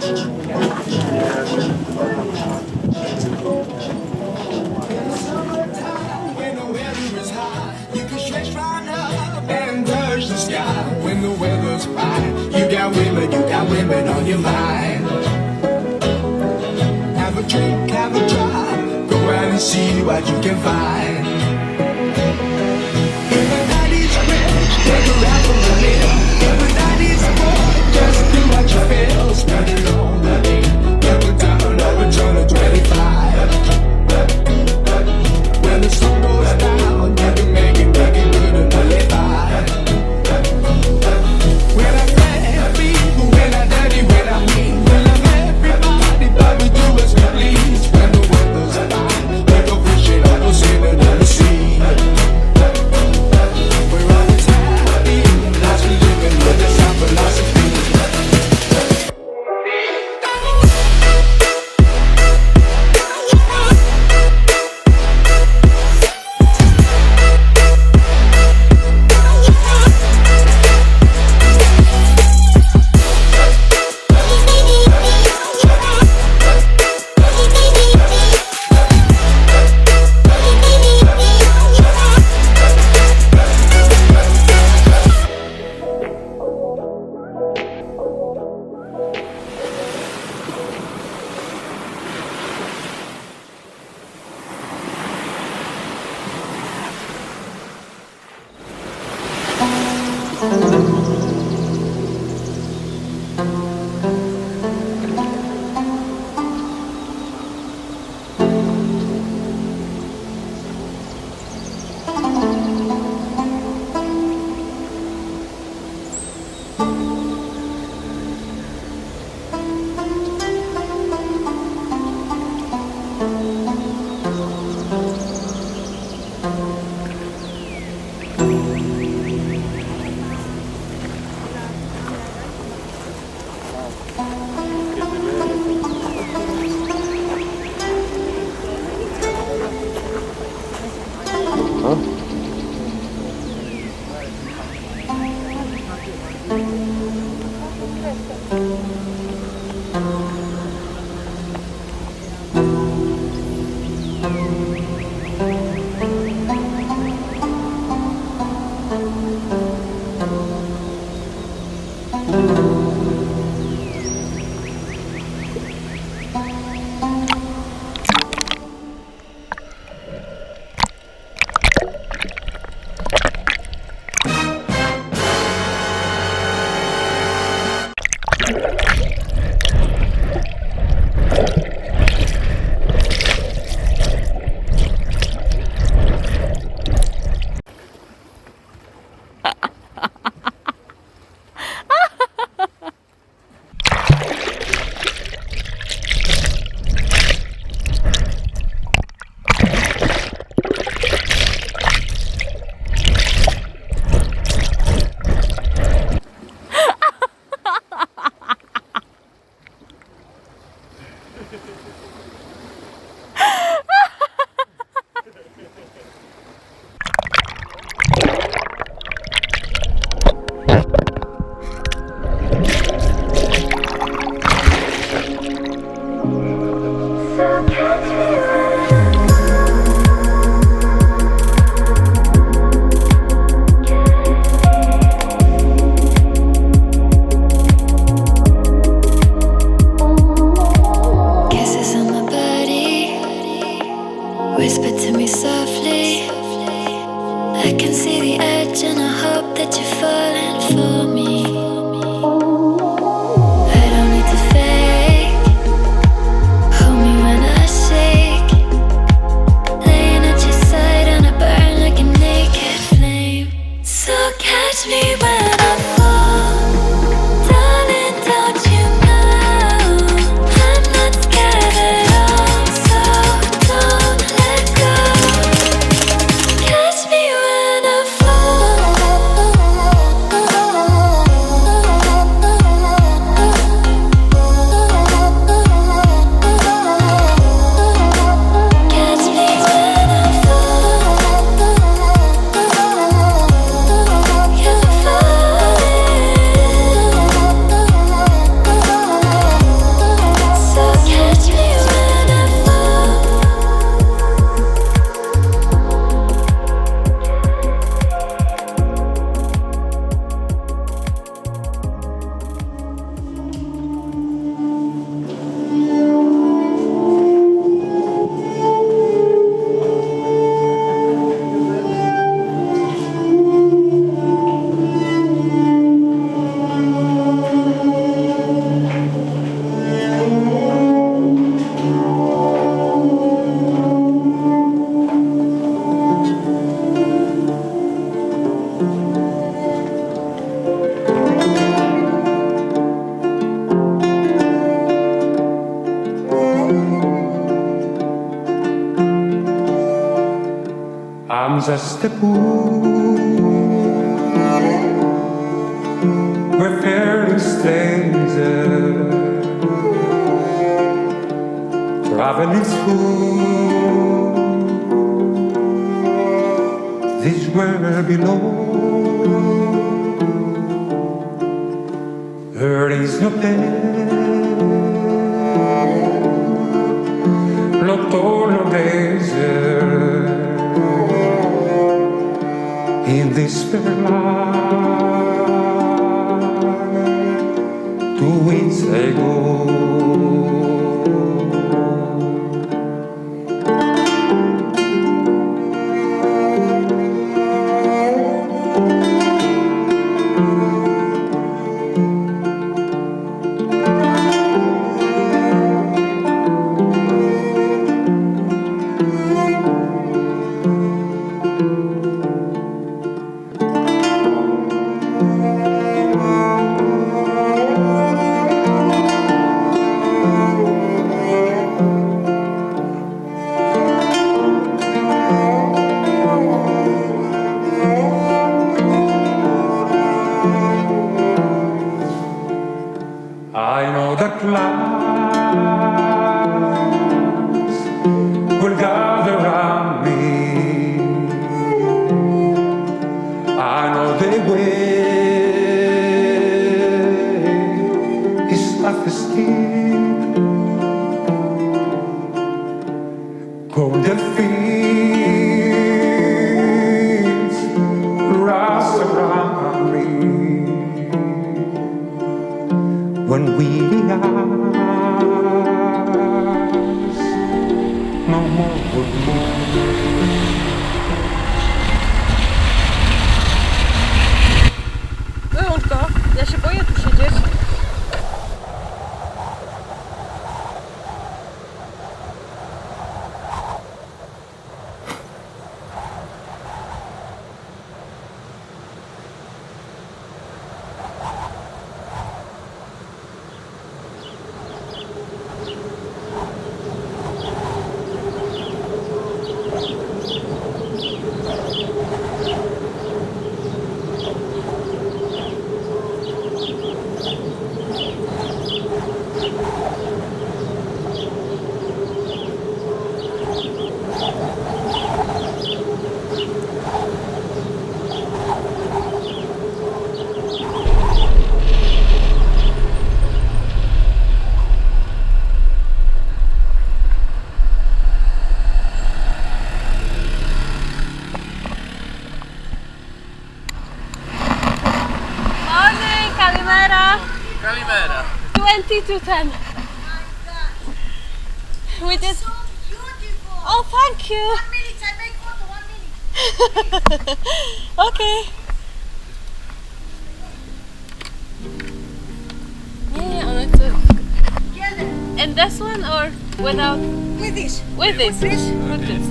When the weather is hot, you can stretch right up and touch the sky. When the weather's fine, you got women on your mind. Have a drink, have a drive, go out and see what you can find. If the night is rich, take a ride from the hill. If the night is poor, just do what you feel. Spend it on the lane, never down, never turn to 25. When the sun goes down, you can make it good and live by. When I tell people, when I dirty, when I mean, when I love everybody, but we do as we please. When the weather's fine, we go fishing, I go sailing in the sea. We're always happy, as we living with this our philosophy. a stepu where fairy stranger traveling through this world below. There is no pain, no toll, no desert in this fair life to which I go. I know the clouds will gather around me. I know the way is not the steep. Golden fields rise around me. When we ask, no more would move. Wyłączko, ja się boję tu siedzieć. Kalimera. 20 to 10. We did. So beautiful. Oh, thank you. 1 minute, I make photo. 1 minute. Okay. Nie, one chcą. Kiedy? And this one or without? With this. With this. With this. With this.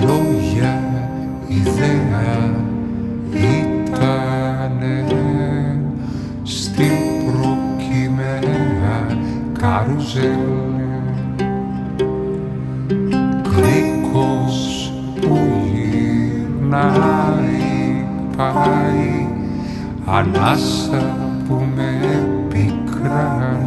Λόγια, ιδέα ήτανε στην προκυμαία καρουζέλ. Κρίκος που γυρνάει πάει, ανάσα που με πικράνε.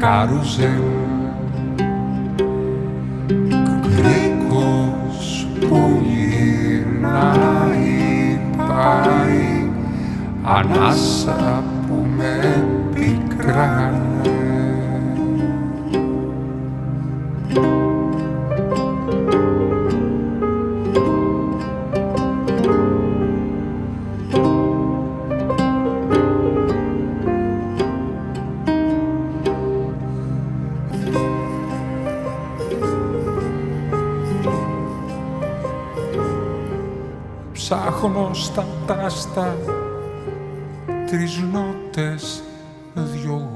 καρουζέλ, κρίκος που γυρνάει πάει, ανάσα που με πικράει. Ψάχνω στα τάστα 3 νότες, 2